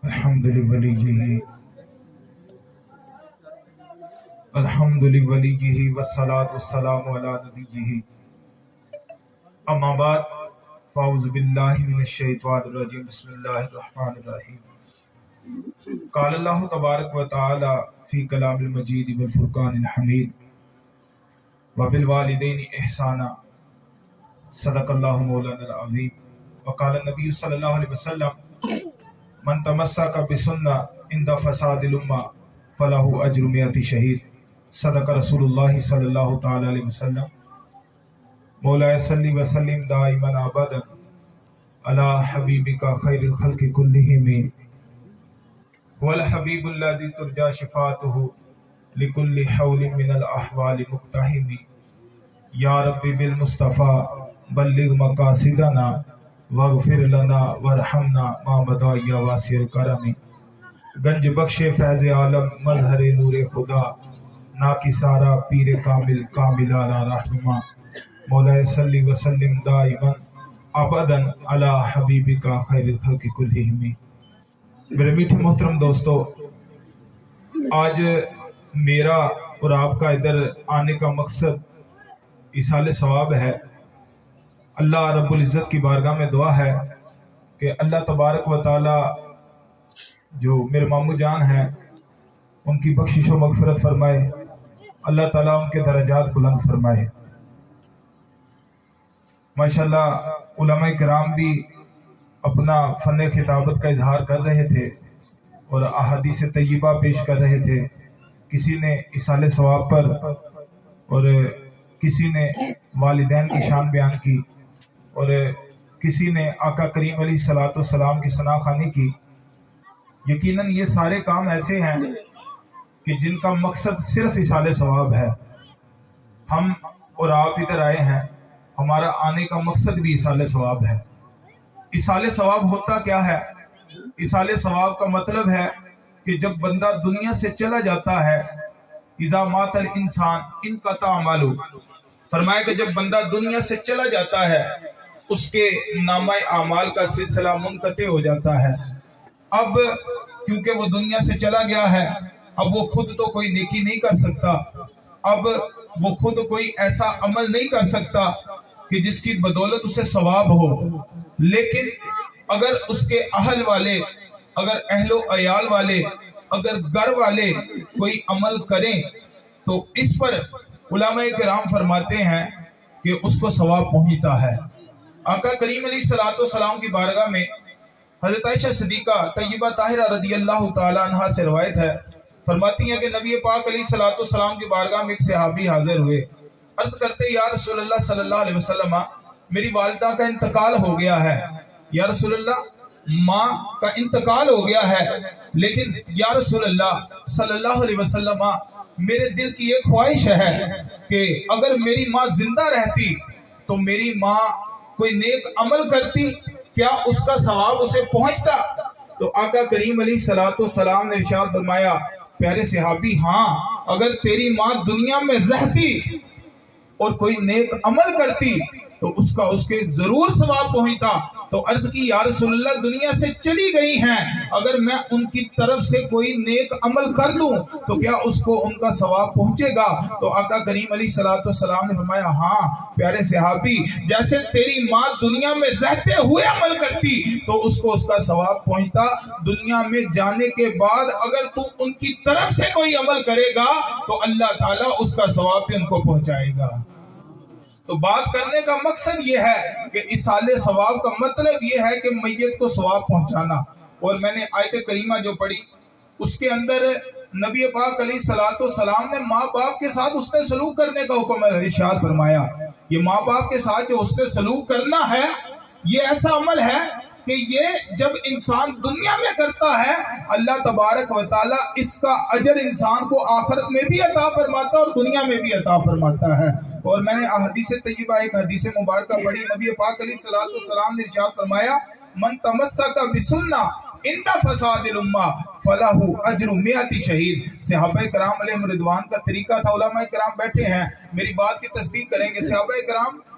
الحمد لولیہ والصلاة والسلام علی نبیہ اما بعد فاعوذ باللہ من الشیطان الرجیم بسم اللہ الرحمن الرحیم قال اللہ تبارک و تعالی فی کلام المجید والفرقان الحمید وبالوالدین احسانا صدق اللہ مولانا العظیم وقال النبی صلی اللہ علیہ وسلم من تمسک بسنہ عند فساد الامہ فلہ اجر 100 شہید صدق رسول اللہ صلی اللہ تعالی علیہ وسلم مولا صلی وسلم دائما ابدا علی حبیبک خیر الخلق کلہم هو الحبیب الذی ترجى شفاعته لكل حول من الاحوال مقتحم یا رب بالمصطفى بلغ مقاصدنا واغفر لنا وارحمنا ما مضى یا واسع الکرم گنج بخش فیض عالم مظہر نور خدا نا کی سارا پیر کامل کامل علی رحمہ مولا صلی وسلم دائما ابدا علی حبیبک خیر الخلق کلہم۔ میرے میٹھے محترم دوستو، آج میرا اور آپ کا ادھر آنے کا مقصد ایصال ثواب ہے۔ اللہ رب العزت کی بارگاہ میں دعا ہے کہ اللہ تبارک و تعالی جو میرے ماموں جان ہیں ان کی بخشش و مغفرت فرمائے، اللہ تعالیٰ ان کے درجات بلند فرمائے۔ ماشاءاللہ علماء کرام بھی اپنا فن خطابت کا اظہار کر رہے تھے اور احادیث طیبہ پیش کر رہے تھے۔ کسی نے ایصال ثواب پر اور کسی نے والدین کی شان بیان کی اور کسی نے آقا کریم علیہ الصلوۃ والسلام کی ثنا خوانی کی۔ یقیناً یہ سارے کام ایسے ہیں کہ جن کا مقصد صرف ایصال ثواب ہے۔ ہم اور آپ ادھر آئے ہیں، ہمارا آنے کا مقصد بھی ایصال ثواب ہے۔ ایصال ثواب ہوتا کیا ہے؟ ایصال ثواب کا مطلب ہے کہ جب بندہ دنیا سے چلا جاتا ہے، اذا مات الانسان انقطع عملہ، فرمایا کہ جب بندہ دنیا سے چلا جاتا ہے اس کے نامہ اعمال کا سلسلہ منقطع ہو جاتا ہے۔ اب کیونکہ وہ دنیا سے چلا گیا ہے، اب وہ خود تو کوئی نیکی نہیں کر سکتا، اب وہ خود کوئی ایسا عمل نہیں کر سکتا کہ جس کی بدولت اسے ثواب ہو۔ لیکن اگر اس کے اہل والے، اگر اہل و عیال والے، اگر گھر والے کوئی عمل کریں تو اس پر علماء کرام فرماتے ہیں کہ اس کو ثواب پہنچتا ہے۔ آقا کریم علیہ الصلوۃ والسلام کی بارگاہ میں حضرت عائشہ صدیقہ طیبہ طاہرہ رضی اللہ تعالی عنہا سے روایت ہے، فرماتی ہیں کہ نبی پاک علیہ الصلوۃ والسلام کی بارگاہ میں ایک صحابی حاضر ہوئے، عرض کرتے یا رسول اللہ صلی اللہ علیہ وسلم میری والدہ کا انتقال ہو گیا ہے۔ یا رسول اللہ ماں کا انتقال ہو گیا ہے، لیکن یا رسول اللہ صلی اللہ علیہ وسلم میرے دل کی ایک خواہش ہے کہ اگر میری ماں زندہ رہتی تو میری ماں کوئی نیک عمل کرتی، کیا اس کا ثواب اسے پہنچتا؟ تو آقا کریم علیہ الصلوۃ والسلام نے ارشاد فرمایا پیارے صحابی، ہاں اگر تیری ماں دنیا میں رہتی اور کوئی نیک عمل کرتی تو اس کے ضرور ثواب پہنچتا۔ تو عرض کی یا رسول اللہ دنیا سے چلی گئی ہیں، اگر میں ان کی طرف سے کوئی نیک عمل کر لوں تو کیا اس کو ان کا ثواب پہنچے گا؟ تو آقا کریم علیہ الصلوۃ والسلام نے فرمایا ہاں پیارے صحابی، جیسے تیری ماں دنیا میں رہتے ہوئے عمل کرتی تو اس کو اس کا ثواب پہنچتا، دنیا میں جانے کے بعد اگر تو ان کی طرف سے کوئی عمل کرے گا تو اللہ تعالیٰ اس کا ثواب بھی ان کو پہنچائے گا۔ تو بات کرنے کا مقصد یہ ہے کہ ایصال ثواب کا مطلب یہ ہے کہ میت کو ثواب پہنچانا۔ اور میں نے آیت کریمہ جو پڑھی اس کے اندر نبی پاک علیہ الصلوۃ والسلام نے ماں باپ کے ساتھ حسن سلوک کرنے کا حکم ارشاد فرمایا۔ یہ ماں باپ کے ساتھ جو حسن سلوک کرنا ہے یہ ایسا عمل ہے کہ یہ جب انسان دنیا میں کرتا ہے اللہ تبارک و تعالیٰ اس کا اجر انسان کو آخرت میں بھی عطا فرماتا ہے اور دنیا میں بھی عطا فرماتا ہے۔ اور میں نے حدیث طیبہ ایک حدیث مبارکہ پڑھی، نبی پاک علیہ الصلوۃ والسلام نے ارشاد فرمایا من تمسک بسنہ عند فساد الامہ فلہ اجر 100 شہید۔ صحابہ کرام علیہم رضوان کا طریقہ تھا، علماء کرام بیٹھے ہیں میری بات کی تصدیق کریں گے، صحابہ کرام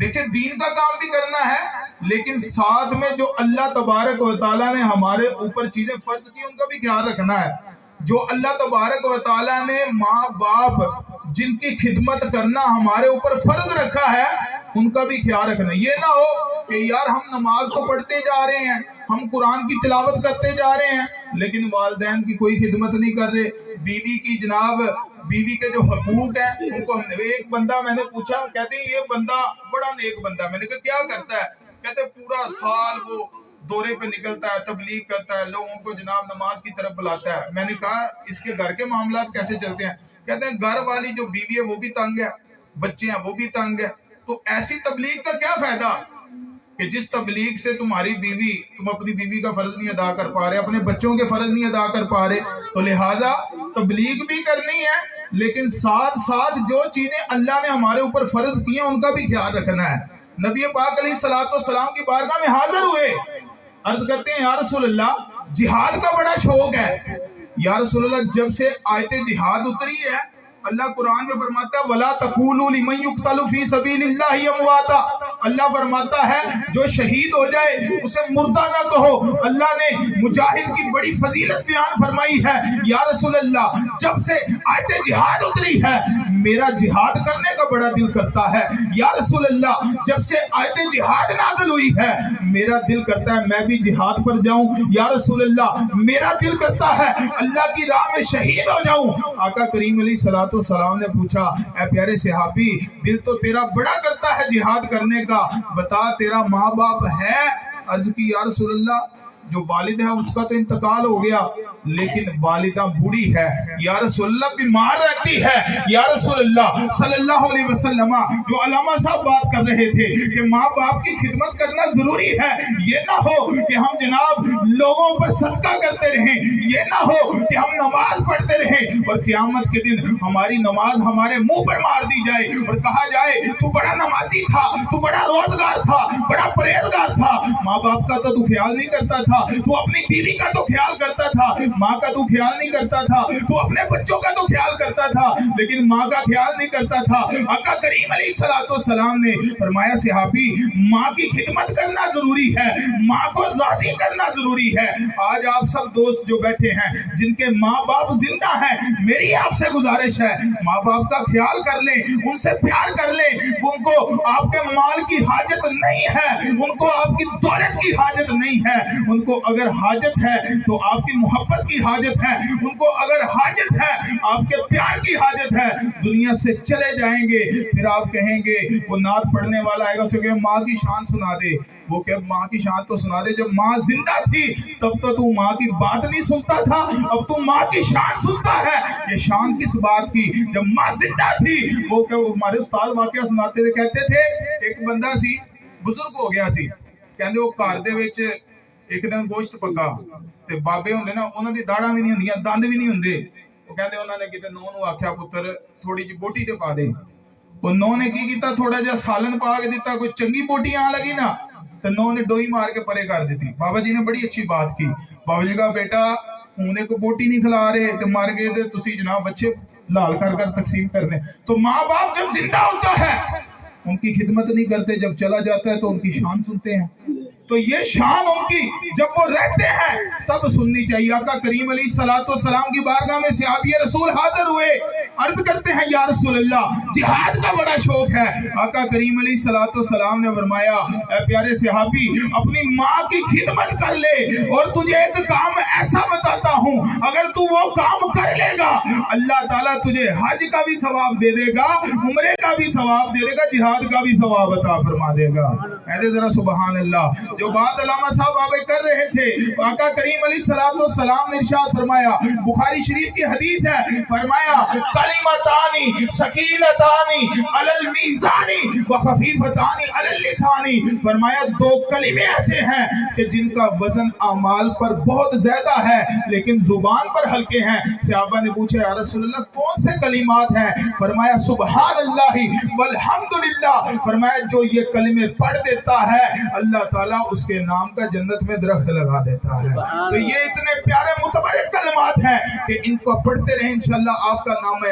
دیکھیں دین کا کام بھی کرنا ہے، لیکن ساتھ میں جو اللہ تبارک و تعالیٰ نے ہمارے اوپر چیزیں فرض کی ان کا بھی خیال رکھنا ہے۔ جو اللہ تبارک و تعالیٰ نے ماں باپ جن کی خدمت کرنا ہمارے اوپر فرض رکھا ہے ان کا بھی خیال رکھنا ہے۔ یہ نہ ہو کہ یار ہم نماز تو پڑھتے جا رہے ہیں، ہم قرآن کی تلاوت کرتے جا رہے ہیں، لیکن والدین کی کوئی خدمت نہیں کر رہے، بیوی کی جناب بیوی کے جو حقوق ہیں ان کو ہم نے۔ ایک بندہ میں نے پوچھا، کہتے ہیں یہ بندہ بڑا نیک بندہ، میں نے کہا کیا کرتا ہے؟ کہتے ہیں پورا سال وہ دورے پہ نکلتا ہے، تبلیغ کرتا ہے، لوگوں کو جناب نماز کی طرف بلاتا ہے۔ میں نے کہا اس کے گھر کے معاملات کیسے چلتے ہیں؟ کہتے ہیں گھر والی جو بیوی ہے وہ بھی تنگ ہے، بچے ہیں وہ بھی تنگ ہے، تو ایسی تبلیغ کا کیا فائدہ کہ جس تبلیغ سے تمہاری بیوی، تم اپنی بیوی کا فرض نہیں ادا کر پا رہے، اپنے بچوں کے فرض نہیں ادا کر پا رہے، تو لہٰذا تبلیغ بھی کرنی ہے، لیکن ساتھ ساتھ جو چیزیں اللہ نے ہمارے اوپر فرض کی ہیں ان کا بھی خیال رکھنا ہے۔ نبی پاک علیہ السلام کی بارگاہ میں حاضر ہوئے، عرض کرتے ہیں یا رسول اللہ جہاد کا بڑا شوق ہے۔ یا رسول اللہ جب سے آیت جہاد اتری ہے اللہ قرآن میں فرماتا ہے وَلَا تَقُولُوا لِمَنْ يُقْتَلُ فِي سَبِيلِ اللَّهِ أَمْوَاتًا، اللہ فرماتا ہے جو شہید ہو جائے اسے مردہ نہ کہو۔ اللہ نے مجاہد کی بڑی فضیلت بیان فرمائی ہے۔ یا رسول اللہ جب سے آیت جہاد اتری ہے میرا جہاد کرنے کا بڑا دل کرتا ہے۔ یا رسول اللہ جب سے آیت جہاد نازل ہوئی ہے میرا دل کرتا ہے میں بھی جہاد پر جاؤں۔ یا رسول اللہ میرا دل کرتا ہے اللہ کی راہ میں شہید ہو جاؤں۔ آقا کریم علیہ السلام نے پوچھا اے پیارے صحابی دل تو تیرا بڑا کرتا ہے جہاد کرنے کا، بتا تیرا ماں باپ ہے؟ عرض کی یا رسول اللہ جو والد ہے اس کا تو انتقال ہو گیا لیکن والدہ بوڑھی ہے۔ یا رسول اللہ بیمار رہتی ہے۔ یا رسول اللہ صلی اللہ علیہ وسلم جو علامہ صاحب بات کر رہے تھے کہ ماں باپ کی خدمت کرنا ضروری ہے، یہ نہ ہو کہ ہم جناب لوگوں پر صدقہ کرتے رہیں، یہ نہ ہو کہ ہم نماز پڑھتے رہیں اور قیامت کے دن ہماری نماز ہمارے منہ پر مار دی جائے اور کہا جائے تو بڑا نمازی تھا، تو بڑا روزگار تھا، بڑا پرہیزگار تھا، ماں باپ کا تو خیال نہیں کرتا تھا، تو اپنی بیوی کا تو خیال کرتا تھا، ماں کا تو خیال نہیں کرتا تھا، تو اپنے بچوں کا تو خیال کرتا تھا لیکن ماں کا خیال نہیں کرتا تھا۔ آقا کریم علیہ السلام نے فرمایا صحابی ماں کی خدمت کرنا ضروری ہے، ماں کو راضی کرنا ضروری ہے۔ آج آپ سب دوست جو بیٹھے ہیں جن کے ماں باپ زندہ ہیں میری آپ سے گزارش ہے ماں باپ کا خیال کر لیں، ان سے پیار کر لیں، ان کو آپ کے مال کی حاجت نہیں ہے، ان کو آپ کی دولت کی حاجت نہیں ہے، ان کو اگر حاجت ہے تو آپ کی محبت کی حاجت ہے، ان کو اگر حاجت ہے آپ کے پیار کی حاجت ہے۔ دنیا سے چلے جائیں گے پھر آپ کہیں گے وہ نعت پڑھنے والا آئے گا اسے کہ ماں کی شان سنا دے، وہ کہ ماں کی شان تو سنا دے، جب ماں زندہ تھی تب تو ماں کی بات نہیں سنتا تھا، اب تو ماں کی شان سنتا ہے۔ یہ شان کس بات کی؟ جب ماں زندہ تھی وہ کہ ہمارے استاد واقعہ سناتے تھے، کہتے تھے ایک بندہ سی بزرگ ہو گیا سی، کہندے وہ گھر دے وچ ایک دن گوشت پکا تے بابے ہوندے نا انہاں دی داڑاں بھی نہیں ہوندیاں، دند بھی نہیں ہوندے، وہ کہندے انہاں نے کتے نو آکھیا پتر تھوڑی جی بوٹی تے پا دے، وہ نو نے کی کیتا تھوڑا جہا سالن پا کے دیتا، کوئی چنگی بوٹی آن لگی نا تو نو نے ڈوئی مار کے پرے کر دیتی۔ بابا جی نے بڑی اچھی بات کی، بابا جی کہا بیٹا انہیں کو بوٹی نہیں کھلا رہے تو مر گئے تھے تسی جناب بچے لال کر کر تقسیم کر دیں۔ تو ماں باپ جب زندہ ہوتا ہے ان کی خدمت نہیں کرتے، جب چلا جاتا ہے تو ان کی شان سنتے ہیں، تو یہ شان ان کی جب وہ رہتے ہیں تب سننی چاہیے۔ آقا کریم علیہ السلام کی بارگاہ میں صحابی رسول حاضر ہوئے، عرض کرتے ہیں یا رسول اللہ جہاد کا بڑا شوق ہے۔ آقا کریم علیہ السلام نے فرمایا اے پیارے صحابی اپنی ماں کی خدمت کر لے، اور تجھے ایک کام ایسا بتاتا ہوں اگر تو وہ کام کر لے گا اللہ تعالیٰ تجھے حج کا بھی ثواب دے دے گا، عمرے کا بھی ثواب دے دے گا، جہاد کا بھی ثواب عطا فرما دے گا۔ اے ذرا سبحان اللہ۔ جو بات علامہ صاحب آبے کر رہے تھے آقا کریم علیہ السلام نے ارشاد فرمایا، بخاری شریف کی حدیث ہے، فرمایا کلمتانی ثقیلتانی علی المیزانی وخفیفتانی علی اللسانی، فرمایا دو کلمے ایسے ہیں کہ جن کا وزن اعمال پر بہت زیادہ ہے لیکن زبان پر ہلکے ہیں۔ صحابہ نے پوچھا یا رسول اللہ کون سے کلمات ہیں؟ فرمایا سبحان اللہ والحمدللہ، فرمایا جو یہ کلمے پڑھ دیتا ہے اللہ تعالیٰ اس کے نام کا جنت میں درخت لگا دیتا ہے۔ تو یہ اتنے پیارے متبرک کلمات ہیں کہ ان کو پڑھتے رہیں انشاءاللہ آپ کا نام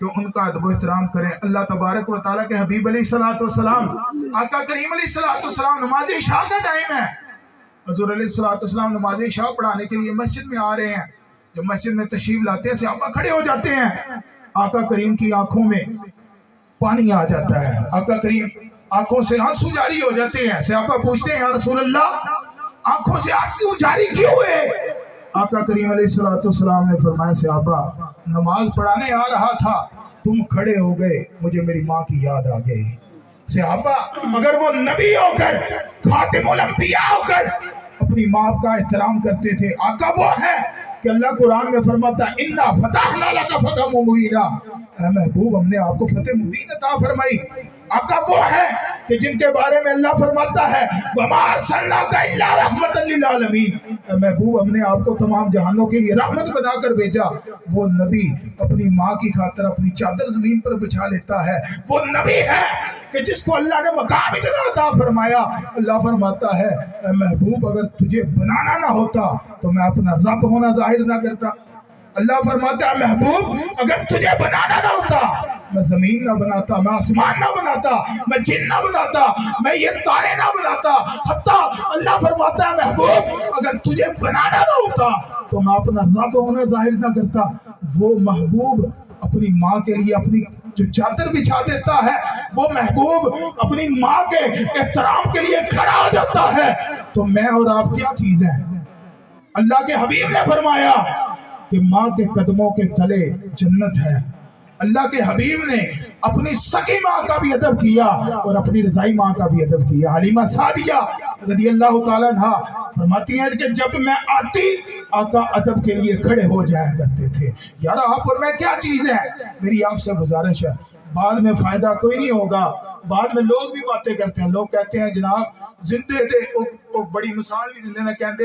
کہ ان کا ادب و احترام کریں۔ اللہ تبارک و تعالیٰ کے حبیب علیہ السلام آقا کریم علیہ السلام نماز عشاء کا ٹائم ہے، حضور علیہ السلام نماز عشاء پڑھانے کے لیے مسجد میں آ رہے ہیں۔ جب مسجد میں تشریف لاتے ہیں صحابہ کھڑے ہو جاتے ہیں، آقا کریم کی آنکھوں میں پانی آ جاتا ہے، آقا کریم آنکھوں سے آنسو جاری ہو جاتے ہیں۔ صحابہ پوچھتے ہیں یا رسول اللہ آنکھوں سے آنسو جاری کیوں ہوئے؟ آقا کریم علیہ السلام نے فرمایا صحابہ نماز پڑھانے آ رہا تھا، تم کھڑے ہو گئے، مجھے میری ماں کی یاد آ گئی۔ صحابہ اگر وہ نبی ہو کر خاتم الانبیاء ہو کر اپنی ماں کا احترام کرتے تھے، آقا وہ ہے کہ اللہ قرآن میں فرماتا اِنَّا فَتَحْنَا لَكَ فَتْحًا مُبِينًا، اے محبوب ہم نے آپ کو فتح مبین عطا فرمائی۔ آقا وہ ہے کہ جن کے بارے میں اللہ فرماتا ہے وَمَا أَرْسَلْنَاكَ إِلَّا رَحْمَةً لِلْعَالَمِينَ، اے محبوب ہم نے آپ کو تمام جہانوں کے لیے رحمت بنا کر بھیجا۔ وہ نبی اپنی ماں کی خاطر اپنی چادر زمین پر بچھا لیتا ہے، وہ نبی ہے کہ جس کو اللہ نے مقام اتنا عطا فرمایا۔ اللہ فرماتا ہے اے محبوب اگر تجھے بنانا نہ ہوتا تو میں اپنا رب ہونا ظاہر نہ کرتا۔ اللہ فرماتا ہے محبوب اگر تجھے بنانا نہ ہوتا میں زمین نہ بناتا، میں آسمان نہ بناتا، میں جن نہ بناتا، میں یہ تارے نہ بناتا۔ حتیٰ اللہ فرماتا ہے محبوب اگر تجھے بنانا نہ ہوتا تو میں اپنا رب ہونا ظاہر نہ کرتا۔ وہ محبوب اپنی ماں کے لیے اپنی جو چادر بچھا دیتا ہے، وہ محبوب اپنی ماں کے احترام کے لیے کھڑا ہو جاتا ہے، تو میں اور آپ کیا چیز ہے؟ اللہ کے حبیب نے فرمایا کہ ماں کے قدموں کے تلے جنت ہے۔ اللہ کے حبیب نے اپنی سکی ماں کا بھی ادب کیا اور اپنی رضائی ماں کا بھی ادب کیا۔ حلیمہ سعدیہ رضی اللہ تعالیٰ عنہا فرماتی ہیں کہ جب میں آتی آقا ادب کے لیے کھڑے ہو جایا کرتے تھے۔ یار آپ اور میں کیا چیز ہے؟ میری آپ سے گزارش ہے، بعد میں فائدہ کوئی نہیں ہوگا، بعد میں لوگ بھی باتیں کرتے ہیں، لوگ کہتے ہیں جناب زندے دے بڑی مثال بھی دینا کہتے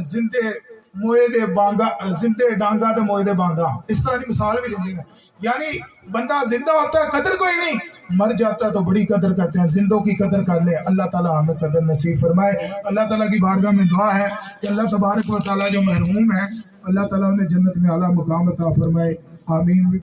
زندے موئے دے بانگا، زندے ڈانگا دے موئے دے بانگا، اس طرح کی مثال بھی دیں گے۔ یعنی بندہ زندہ ہوتا ہے قدر کوئی نہیں، مر جاتا ہے تو بڑی قدر کرتے ہیں۔ زندوں کی قدر کر لے، اللہ تعالیٰ ہمیں قدر نصیب فرمائے۔ اللہ تعالیٰ کی بارگاہ میں دعا ہے کہ اللہ تبارک و تعالیٰ جو محروم ہے اللہ تعالیٰ انہیں جنت میں اعلیٰ مقام عطا فرمائے، آمین۔